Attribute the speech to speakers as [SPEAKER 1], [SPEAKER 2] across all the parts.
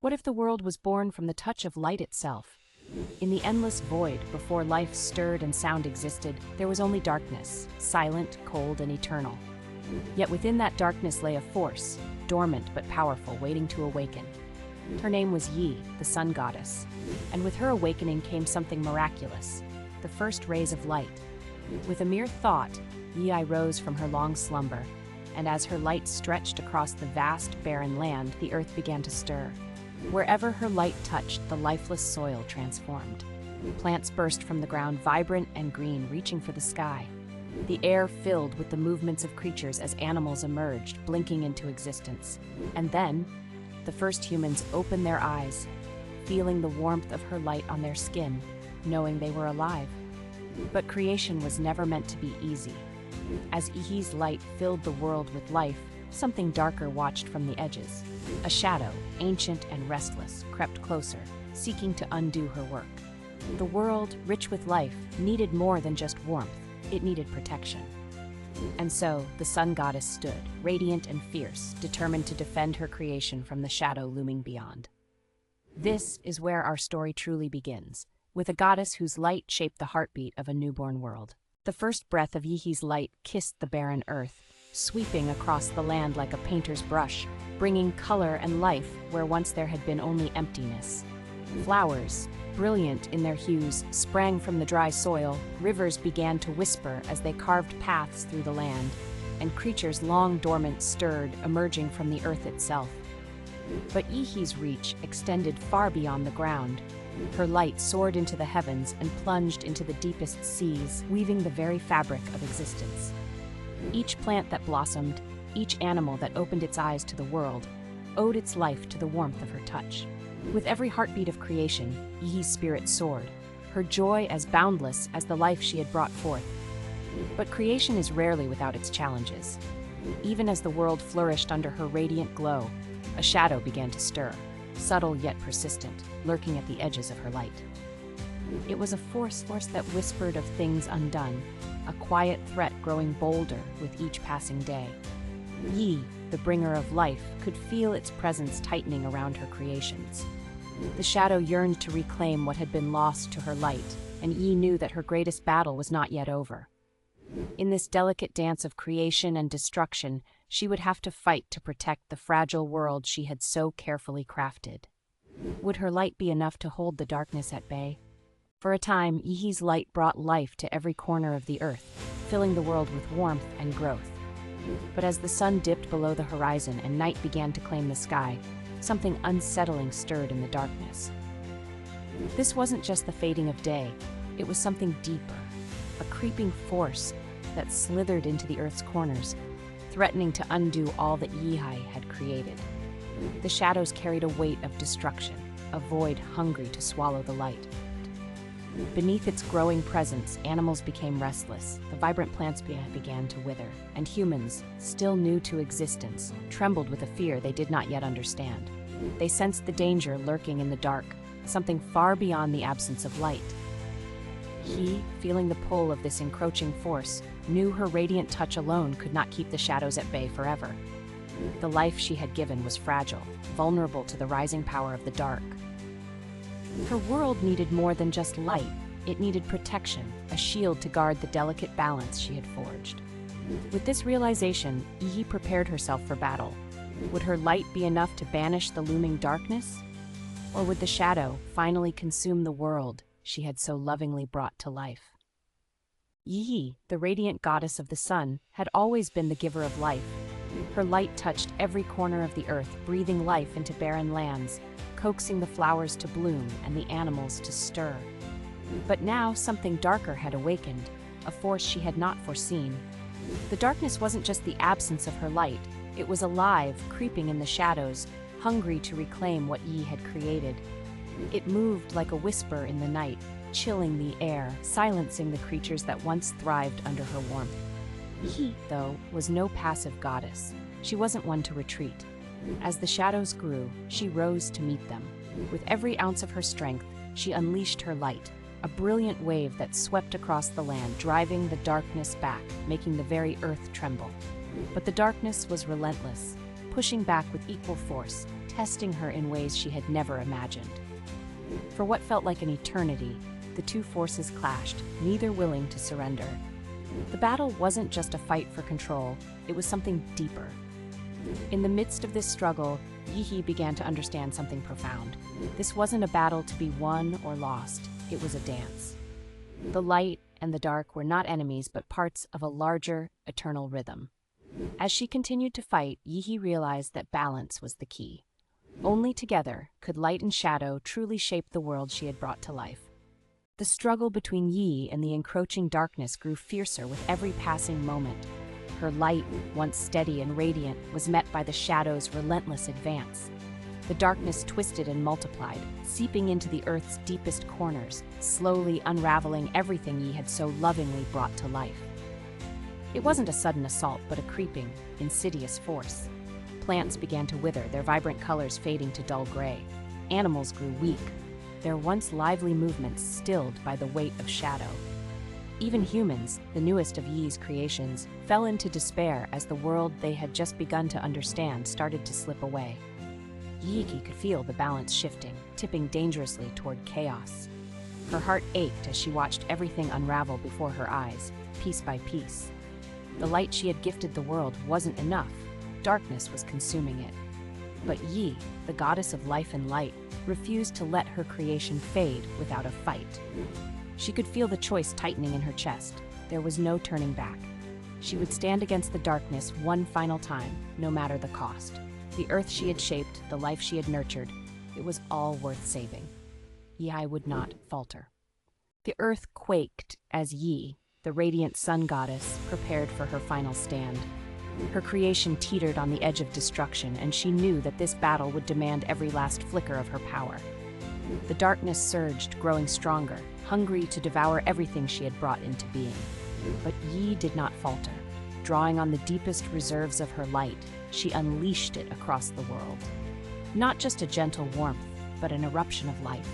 [SPEAKER 1] What if the world was born from the touch of light itself? In the endless void, before life stirred and sound existed, there was only darkness, silent, cold, and eternal. Yet within that darkness lay a force, dormant but powerful, waiting to awaken. Her name was Yi, the sun goddess, and with her awakening came something miraculous, the first rays of light. With a mere thought, Yi rose from her long slumber, and as her light stretched across the vast, barren land, the earth began to stir. Wherever her light touched, the lifeless soil transformed. Plants burst from the ground, vibrant and green, reaching for the sky. The air filled with the movements of creatures as animals emerged, blinking into existence. And then, the first humans opened their eyes, feeling the warmth of her light on their skin, knowing they were alive. But creation was never meant to be easy. As Ihi's light filled the world with life, something darker watched from the edges. A shadow, ancient and restless, crept closer, seeking to undo her work. The world, rich with life, needed more than just warmth. It needed protection. And so, the sun goddess stood, radiant and fierce, determined to defend her creation from the shadow looming beyond. This is where our story truly begins, with a goddess whose light shaped the heartbeat of a newborn world. The first breath of Yihi's light kissed the barren earth, sweeping across the land like a painter's brush, bringing color and life where once there had been only emptiness. Flowers, brilliant in their hues, sprang from the dry soil, rivers began to whisper as they carved paths through the land, and creatures long dormant stirred, emerging from the earth itself. But Yihi's reach extended far beyond the ground. Her light soared into the heavens and plunged into the deepest seas, weaving the very fabric of existence. Each plant that blossomed, each animal that opened its eyes to the world, owed its life to the warmth of her touch. With every heartbeat of creation, Yihi's spirit soared, her joy as boundless as the life she had brought forth. But creation is rarely without its challenges. Even as the world flourished under her radiant glow, a shadow began to stir, subtle yet persistent, lurking at the edges of her light. It was a force that whispered of things undone, a quiet threat growing bolder with each passing day. Yi, the bringer of life, could feel its presence tightening around her creations. The shadow yearned to reclaim what had been lost to her light, and Yi knew that her greatest battle was not yet over. In this delicate dance of creation and destruction, she would have to fight to protect the fragile world she had so carefully crafted. Would her light be enough to hold the darkness at bay? For a time, Yihi's light brought life to every corner of the earth, filling the world with warmth and growth. But as the sun dipped below the horizon and night began to claim the sky, something unsettling stirred in the darkness. This wasn't just the fading of day, it was something deeper, a creeping force that slithered into the earth's corners, threatening to undo all that Yihi had created. The shadows carried a weight of destruction, a void hungry to swallow the light. Beneath its growing presence, animals became restless, the vibrant plants began to wither, and humans, still new to existence, trembled with a fear they did not yet understand. They sensed the danger lurking in the dark, something far beyond the absence of light. He, feeling the pull of this encroaching force, knew her radiant touch alone could not keep the shadows at bay forever. The life she had given was fragile, vulnerable to the rising power of the dark. Her world needed more than just light. It needed protection, a shield to guard the delicate balance she had forged. With this realization, Yihi prepared herself for battle. Would her light be enough to banish the looming darkness? Or would the shadow finally consume the world she had so lovingly brought to life? Yihi, the radiant goddess of the sun, had always been the giver of life. Her light touched every corner of the earth, breathing life into barren lands, coaxing the flowers to bloom and the animals to stir. But now something darker had awakened, a force she had not foreseen. The darkness wasn't just the absence of her light, it was alive, creeping in the shadows, hungry to reclaim what Yi had created. It moved like a whisper in the night, chilling the air, silencing the creatures that once thrived under her warmth. Yi, though, was no passive goddess. She wasn't one to retreat. As the shadows grew, she rose to meet them. With every ounce of her strength, she unleashed her light, a brilliant wave that swept across the land, driving the darkness back, making the very earth tremble. But the darkness was relentless, pushing back with equal force, testing her in ways she had never imagined. For what felt like an eternity, the two forces clashed, neither willing to surrender. The battle wasn't just a fight for control, it was something deeper. In the midst of this struggle, Yihi began to understand something profound. This wasn't a battle to be won or lost, it was a dance. The light and the dark were not enemies but parts of a larger, eternal rhythm. As she continued to fight, Yihi realized that balance was the key. Only together could light and shadow truly shape the world she had brought to life. The struggle between Yi and the encroaching darkness grew fiercer with every passing moment. Her light, once steady and radiant, was met by the shadow's relentless advance. The darkness twisted and multiplied, seeping into the earth's deepest corners, slowly unraveling everything Yi had so lovingly brought to life. It wasn't a sudden assault, but a creeping, insidious force. Plants began to wither, their vibrant colors fading to dull gray. Animals grew weak, their once lively movements stilled by the weight of shadow. Even humans, the newest of Yi's creations, fell into despair as the world they had just begun to understand started to slip away. Yi could feel the balance shifting, tipping dangerously toward chaos. Her heart ached as she watched everything unravel before her eyes, piece by piece. The light she had gifted the world wasn't enough. Darkness was consuming it. But Yi, the goddess of life and light, refused to let her creation fade without a fight. She could feel the choice tightening in her chest. There was no turning back. She would stand against the darkness one final time, no matter the cost. The earth she had shaped, the life she had nurtured, it was all worth saving. Yi would not falter. The earth quaked as Yi, the radiant sun goddess, prepared for her final stand. Her creation teetered on the edge of destruction, and she knew that this battle would demand every last flicker of her power. The darkness surged, growing stronger, hungry to devour everything she had brought into being. But Yi did not falter. Drawing on the deepest reserves of her light, she unleashed it across the world. Not just a gentle warmth, but an eruption of life.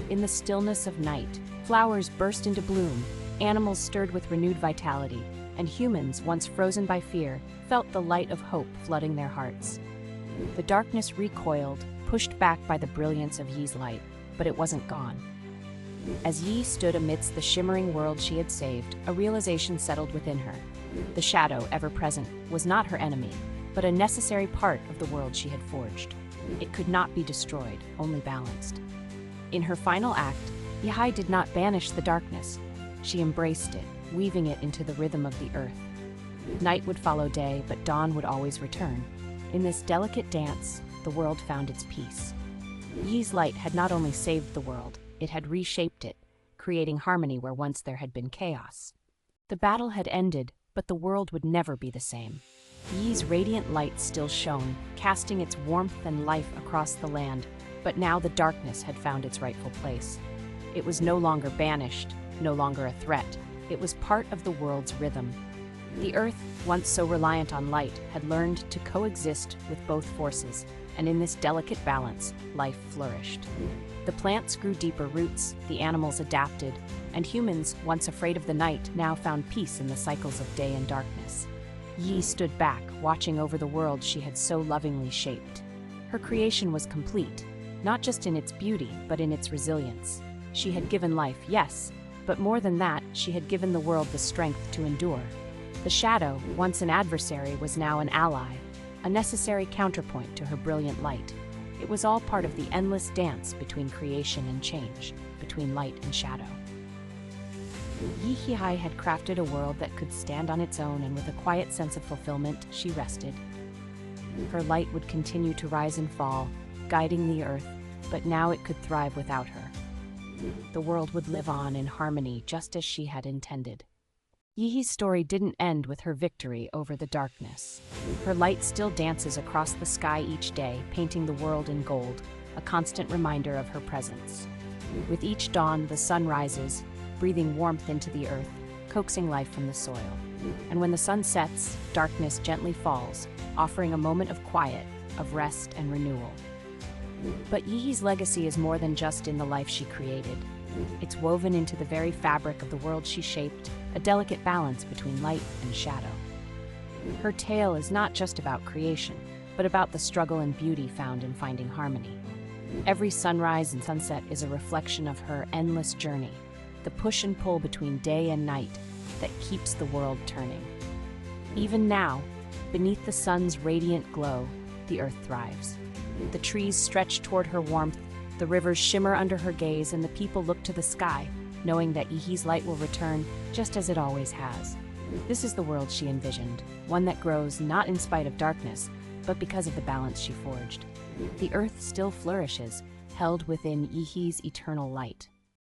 [SPEAKER 1] In the stillness of night, flowers burst into bloom, animals stirred with renewed vitality, and humans, once frozen by fear, felt the light of hope flooding their hearts. The darkness recoiled, pushed back by the brilliance of Yi's light, but it wasn't gone. As Yi stood amidst the shimmering world she had saved, a realization settled within her. The shadow, ever present, was not her enemy, but a necessary part of the world she had forged. It could not be destroyed, only balanced. In her final act, Yi did not banish the darkness. She embraced it, weaving it into the rhythm of the earth. Night would follow day, but dawn would always return. In this delicate dance, the world found its peace. Yi's light had not only saved the world, it had reshaped it, creating harmony where once there had been chaos. The battle had ended, but the world would never be the same. Yi's radiant light still shone, casting its warmth and life across the land, but now the darkness had found its rightful place. It was no longer banished, no longer a threat. It was part of the world's rhythm. The earth, once so reliant on light, had learned to coexist with both forces, and in this delicate balance, life flourished. The plants grew deeper roots, the animals adapted, and humans, once afraid of the night, now found peace in the cycles of day and darkness. Yi stood back, watching over the world she had so lovingly shaped. Her creation was complete, not just in its beauty, but in its resilience. She had given life, yes, but more than that, she had given the world the strength to endure. The shadow, once an adversary, was now an ally, a necessary counterpoint to her brilliant light. It was all part of the endless dance between creation and change, between light and shadow. Yi had crafted a world that could stand on its own, and with a quiet sense of fulfillment, she rested. Her light would continue to rise and fall, guiding the earth, but now it could thrive without her. The world would live on in harmony just as she had intended. Yi's story didn't end with her victory over the darkness. Her light still dances across the sky each day, painting the world in gold, a constant reminder of her presence. With each dawn, the sun rises, breathing warmth into the earth, coaxing life from the soil. And when the sun sets, darkness gently falls, offering a moment of quiet, of rest and renewal. But Yi's legacy is more than just in the life she created. It's woven into the very fabric of the world she shaped, a delicate balance between light and shadow. Her tale is not just about creation, but about the struggle and beauty found in finding harmony. Every sunrise and sunset is a reflection of her endless journey, the push and pull between day and night that keeps the world turning. Even now, beneath the sun's radiant glow, the earth thrives. The trees stretch toward her warmth, the rivers shimmer under her gaze, and the people look to the sky, knowing that Ihi's light will return just as it always has. This is the world she envisioned, one that grows not in spite of darkness, but because of the balance she forged. The earth still flourishes, held within Ihi's eternal light.